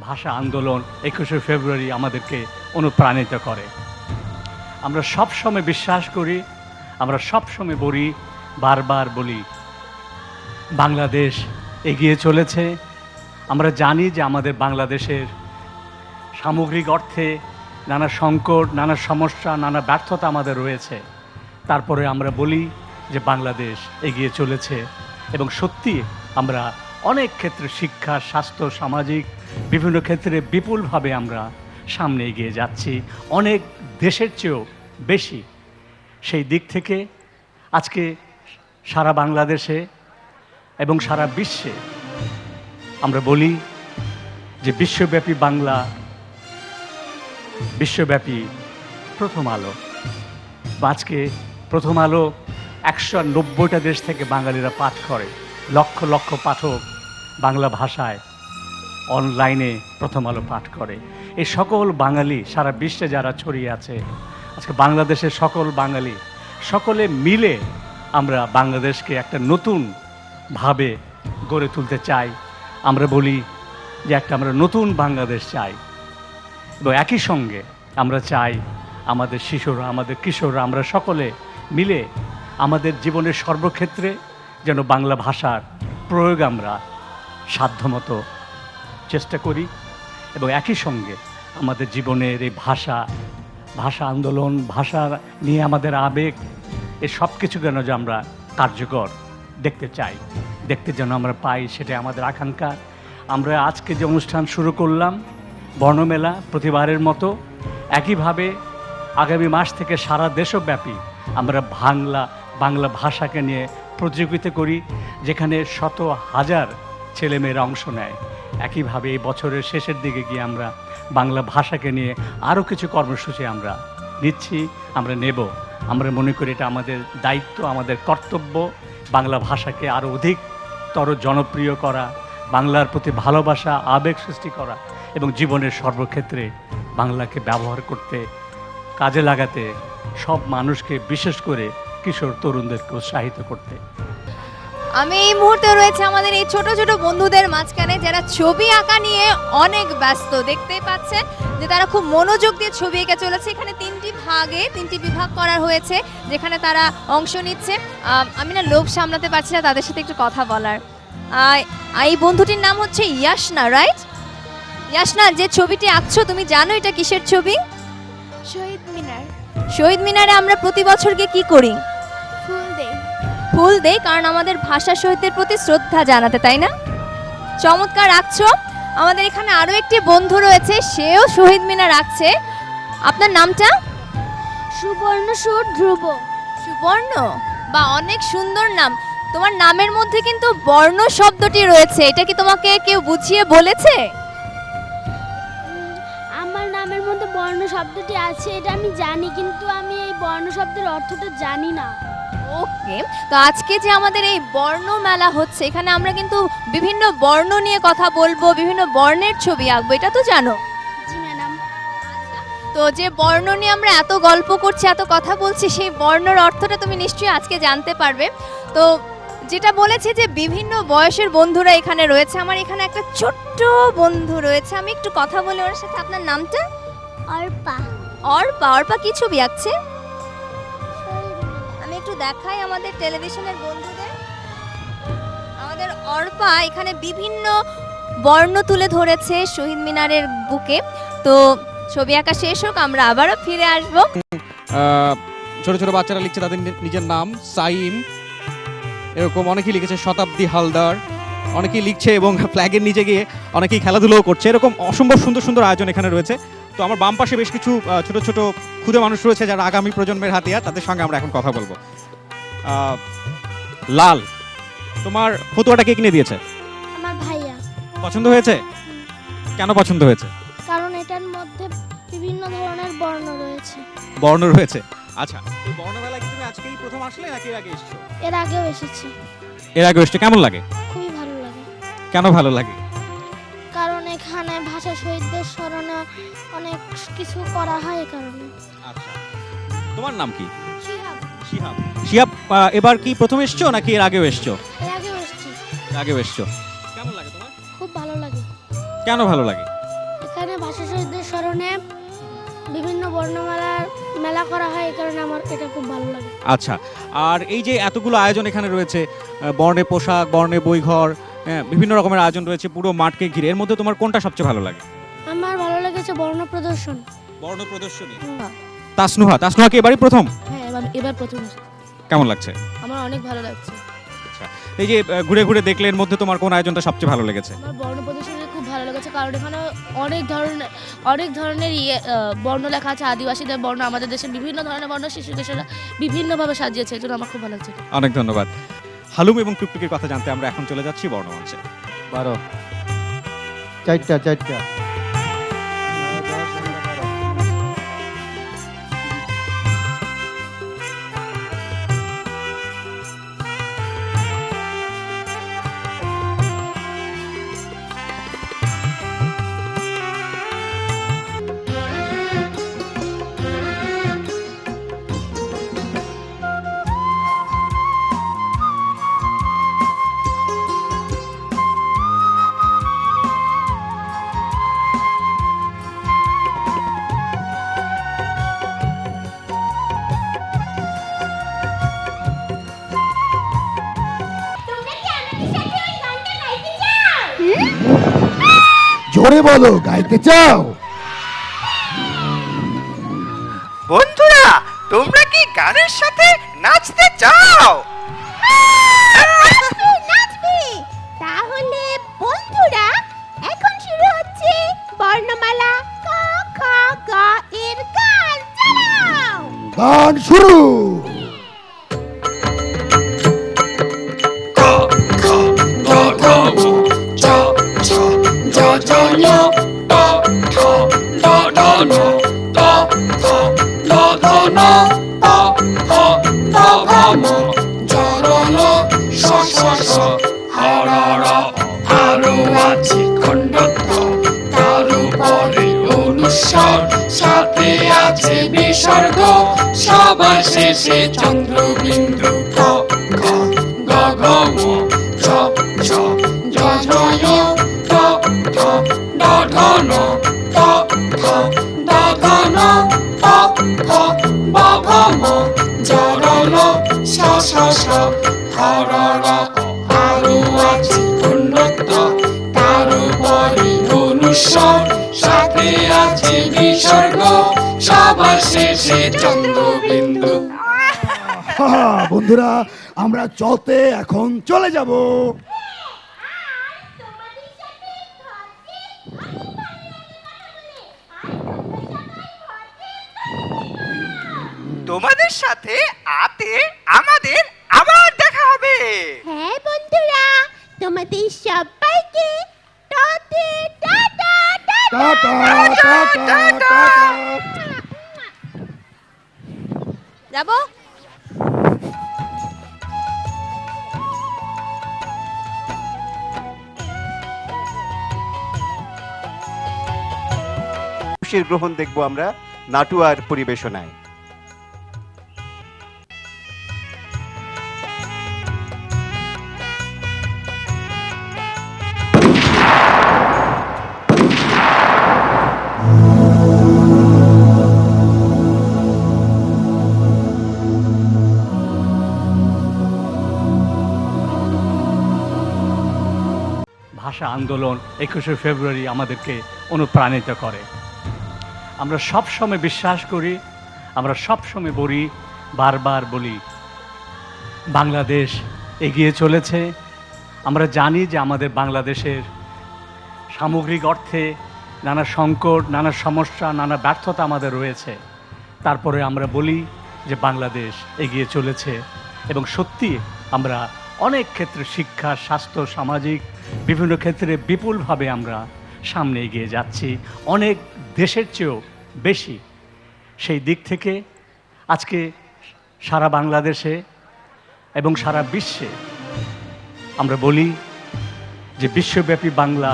ভাষা আন্দোলন 21শে ফেব্রুয়ারি আমাদেরকে অনুপ্রাণিত করে। আমরা সবসময় বিশ্বাস করি, আমরা সবসময় বলি, বারবার বলি, বাংলাদেশ এগিয়ে চলেছে। আমরা জানি যে আমাদের বাংলাদেশের সামগ্রিক অর্থে নানা সংকট, নানা সমস্যা, নানা ব্যর্থতা আমাদের রয়েছে। তারপরে আমরা বলি যে বাংলাদেশ এগিয়ে চলেছে এবং সত্যি আমরা অনেক ক্ষেত্রে শিক্ষা, স্বাস্থ্য, সামাজিক বিভিন্ন ক্ষেত্রে বিপুলভাবে আমরা সামনে এগিয়ে যাচ্ছি, অনেক দেশের চেয়েও বেশি। সেই দিক থেকে আজকে সারা বাংলাদেশে এবং সারা বিশ্বে আমরা বলি যে বিশ্বব্যাপী বাংলা, বিশ্বব্যাপী প্রথম আলো। আজকে প্রথম আলো 190টা দেশ থেকে বাঙালিরা পাঠ করে, লক্ষ লক্ষ পাঠক বাংলা ভাষায় অনলাইনে প্রথম আলো পাঠ করে। এই সকল বাঙালি সারা বিশ্বে যারা ছড়িয়ে আছে, আজকে বাংলাদেশের সকল বাঙালি সকলে মিলে আমরা বাংলাদেশকে একটা নতুন ভাবে গড়ে তুলতে চাই। আমরা বলি যে আমরা নতুন বাংলাদেশ চাই এবং একই সঙ্গে আমরা চাই আমাদের শিশুরা, আমাদের কিশোররা, আমরা সকলে মিলে আমাদের জীবনের সর্বক্ষেত্রে যেন বাংলা ভাষার প্রয়োগ আমরা সাধ্যমতো চেষ্টা করি এবং একই সঙ্গে আমাদের জীবনের এই ভাষা আন্দোলন, ভাষা নিয়ে আমাদের আবেগ, এই সব কিছু যেন যে আমরা কার্যকর দেখতে চাই, দেখতে যেন আমরা পাই, সেটাই আমাদের আকাঙ্ক্ষা। আমরা আজকে যে অনুষ্ঠান শুরু করলাম বর্ণমেলা, প্রতিবারের মতো একইভাবে আগামী মাস থেকে সারা দেশব্যাপী আমরা বাংলা ভাষাকে নিয়ে প্রতিযোগিতা করি, যেখানে শত হাজার ছেলেমেয়েরা অংশ নেয়। একইভাবে এই বছরের শেষের দিকে গিয়ে আমরা বাংলা ভাষাকে নিয়ে আরও কিছু কর্মসূচি আমরা নিচ্ছি, আমরা নেব। আমরা মনে করি এটা আমাদের দায়িত্ব, আমাদের কর্তব্য, বাংলা ভাষাকে আরও অধিকতর জনপ্রিয় করা, বাংলার প্রতি ভালোবাসা, আবেগ সৃষ্টি করা এবং জীবনের সর্বক্ষেত্রে বাংলাকে ব্যবহার করতে, কাজে লাগাতে, সব মানুষকে, বিশেষ করে কিশোর তরুণদেরকে উৎসাহিত করতে। আমি এই মুহূর্তে রয়েছে আমাদের এই ছোট ছোট বন্ধুদের মাঝখানে, যারা ছবি আঁকা নিয়ে অনেক ব্যস্ত। দেখতেই পাচ্ছেন যে তারা খুব মনোযোগ দিয়ে ছবি এঁকে চলেছে। এখানে তিনটি বিভাগ করা হয়েছে যেখানে তারা অংশ নিচ্ছে। আমি না লোভ সামলাতে পারছি না তাদের সাথে একটু কথা বলার। এই বন্ধুটির নাম হচ্ছে ইয়াশনা, রাইট? ইয়াশনা, যে ছবিটি আঁকছো তুমি জানো এটা কিসের ছবি? শহীদ মিনার। শহীদ মিনারে আমরা প্রতি বছরকে কি করি? ফুল দেই, কারণ আমাদের ভাষা শহীদদের প্রতি শ্রদ্ধা জানাতে, তাই না? চমৎকার আঁকছো। আমাদের এখানে আরো একটি বন্ধু রয়েছে, সেও শহীদ মিনার আঁকছে। আপনার নামটা? সুবর্ণ সুর ধ্রুব। সুবর্ণ, বা অনেক সুন্দর নাম। তোমার নামের মধ্যে কিন্তু বর্ণ শব্দটি রয়েছে, এটা কি তোমাকে কেউ বুঝিয়ে বলেছে? আমার নামের মধ্যে বর্ণ শব্দটি আছে এটা আমি জানি, কিন্তু আমি এই বর্ণ শব্দের অর্থটা জানি না। ওকে, তো আজকে যে আমাদের এই বর্ণ মেলা হচ্ছে, এখানে আমরা কিন্তু বিভিন্ন বর্ণ নিয়ে কথা বলবো, বিভিন্ন বর্ণের ছবি আঁকবো, এটা তো জানো? জি ম্যাডাম। তো যে বর্ণ নিয়ে আমরা এত গল্প করছি, এত কথা বলছি, সেই বর্ণের অর্থটা তুমি নিশ্চয়ই আজকে জানতে পারবে। তো যেটা বলেছি যে বিভিন্ন বয়সের বন্ধুরা এখানে রয়েছে। আমার এখানে একটা ছোট্ট বন্ধু রয়েছে, আমি একটু কথা বলি ওর সাথে। আপনার নামটা? অর্পা। অর্পা কি ছবি আঁকছে? আমি একটু দেখাই আমাদের টেলিভিশনের বন্ধুদের। আমাদের অর্পা এখানে বিভিন্ন বর্ণ তুলে ধরেছে শহীদ মিনারের বুকে। তো ছবি আঁকা শেষ হোক, আমরা আবারও ফিরে আসবো। ছোট ছোট বাচ্চারা লিখছে তাদের নিজের নাম, সাইম, এরকম অনেকেই লিখেছে, শতাব্দী হালদার, অনেকেই লিখছে এবং ফ্ল্যাগের নিচে গিয়ে অনেকেই খেলাধুলাও করছে। এরকম অসম্ভব সুন্দর সুন্দর আয়োজন এখানে রয়েছে। তো আমার বাম পাশে বেশ কিছু ছোট ছোট ক্ষুদে মানুষ রয়েছে যারা আগামী প্রজন্মের হাতিয়ার, তাদের সঙ্গে আমরা এখন কথা বলবো। লাল, তোমার ফতুয়াটা কে কিনে দিয়েছে? আমার ভাইয়া। পছন্দ হয়েছে? কেন পছন্দ হয়েছে? কারণ এটার মধ্যে বিভিন্ন ধরনের বর্ণ রয়েছে। বর্ণ রয়েছে, আচ্ছা। এই বর্ণমেলায় কি তুমি আজকেই প্রথম আসলে নাকি এর আগে এসেছো? এর আগেও এসেছি। এর আগে এসেছো, কেমন লাগে? খুবই ভালো লাগে। কেন ভালো লাগে? কারণ এখানে ভাষা শহীদদের স্মরণে অনেক কিছু করা হয়, এই কারণে। আচ্ছা, তোমার নাম কি? শিহাব। শিহাব। শিহাব, এবার কি প্রথম এসেছো নাকি এর আগেও এসেছো? এর আগেও এসেছি। এর আগেও এসেছো। কেমন লাগে তোমার? খুব ভালো লাগে। কেন ভালো লাগে? ভাষা শহীদদের স্মরণে বিভিন্ন বর্ণমালার মেলা করা হয়, এই কারণে আমার এটা খুব ভালো লাগে। আচ্ছা, আর এই যে এতগুলো আয়োজন এখানে রয়েছে, বর্ণে পোশাক, বর্ণে বইঘর, বিভিন্ন রকমের আয়োজন রয়েছে পুরো মাঠকে ঘিরে, এর মধ্যে তোমার কোনটা সবচেয়ে ভালো লাগে? আমার ভালো লেগেছে বর্ণ প্রদর্শন। বর্ণ প্রদর্শনী। তাসনুহা কি এবারই প্রথম? হ্যাঁ, এবার প্রথম। কেমন লাগছে? আমার অনেক ভালো লাগছে। আচ্ছা, এই যে ঘুরে ঘুরে দেখলে এর মধ্যে তোমার কোন আয়োজনটা সবচেয়ে ভালো লেগেছে? আমার বর্ণ প্রদর্শনী খুব ভালো লেগেছে, কারণ এখানে অনেক ধরনের বর্ণ লেখা আছে, আদিবাসীদের বর্ণ, আমাদের দেশের বিভিন্ন ধরনের বর্ণ শিশু কিশোররা বিভিন্নভাবে সাজিয়েছে, এই জন্য আমার খুব ভালো লাগছে। অনেক ধন্যবাদ। হালুম এবং টুকটুকির কথা জানতে আমরা এখন চলে যাচ্ছি বর্ণমঞ্চে। 12 4টা জোরে বলো, গাইতে চাও? বন্ধুরা, তোমরা কি গানের সাথে নাচতে চাও? তাহলে বন্ধুরা, এখন শুরু হচ্ছে বর্ণমালা ক খ গ এর গান। চালাও গান শুরু। সাথে আছে বিসর্গ, সবার শেষে চন্দ্রবিন্দু। ক খ গ ঘ ঙ চ ছ জ ঝ ঞ ট ঠ ড ঢ ণ ট ঠ দ ধ ন প ফ ব ভ ম জ র ল স স স হ র র। আরো আছে উন্নত, তার উপরে অনুস্বর, সাথে আছে বিসর্গ, সবার শেষে চন্দ্রবিন্দু। বন্ধুরা, আমরা চতে এখন চলে যাব। তোমাদের সাথে আতে আমাদের আবার দেখা হবে। হ্যাঁ বন্ধুরা, তোমাদের সবাইকে tata tata tata tata tata. যাবো। খুশির গ্রহণ দেখব আমরা নাটুয়ার পরিবেশনায়। ভাষা আন্দোলন 21শে ফেব্রুয়ারি আমাদেরকে অনুপ্রাণিত করে। আমরা সবসময় বিশ্বাস করি, আমরা সবসময় বলি, বারবার বলি, বাংলাদেশ এগিয়ে চলেছে। আমরা জানি যে আমাদের বাংলাদেশের সামগ্রিক অর্থে নানা সংকট, নানা সমস্যা, নানা ব্যর্থতা আমাদের রয়েছে। তারপরে আমরা বলি যে বাংলাদেশ এগিয়ে চলেছে এবং সত্যি আমরা অনেক ক্ষেত্রে শিক্ষা, স্বাস্থ্য, সামাজিক বিভিন্ন ক্ষেত্রে বিপুলভাবে আমরা সামনে এগিয়ে যাচ্ছি, অনেক দেশের চেয়েও বেশি। সেই দিক থেকে আজকে সারা বাংলাদেশে এবং সারা বিশ্বে আমরা বলি যে বিশ্বব্যাপী বাংলা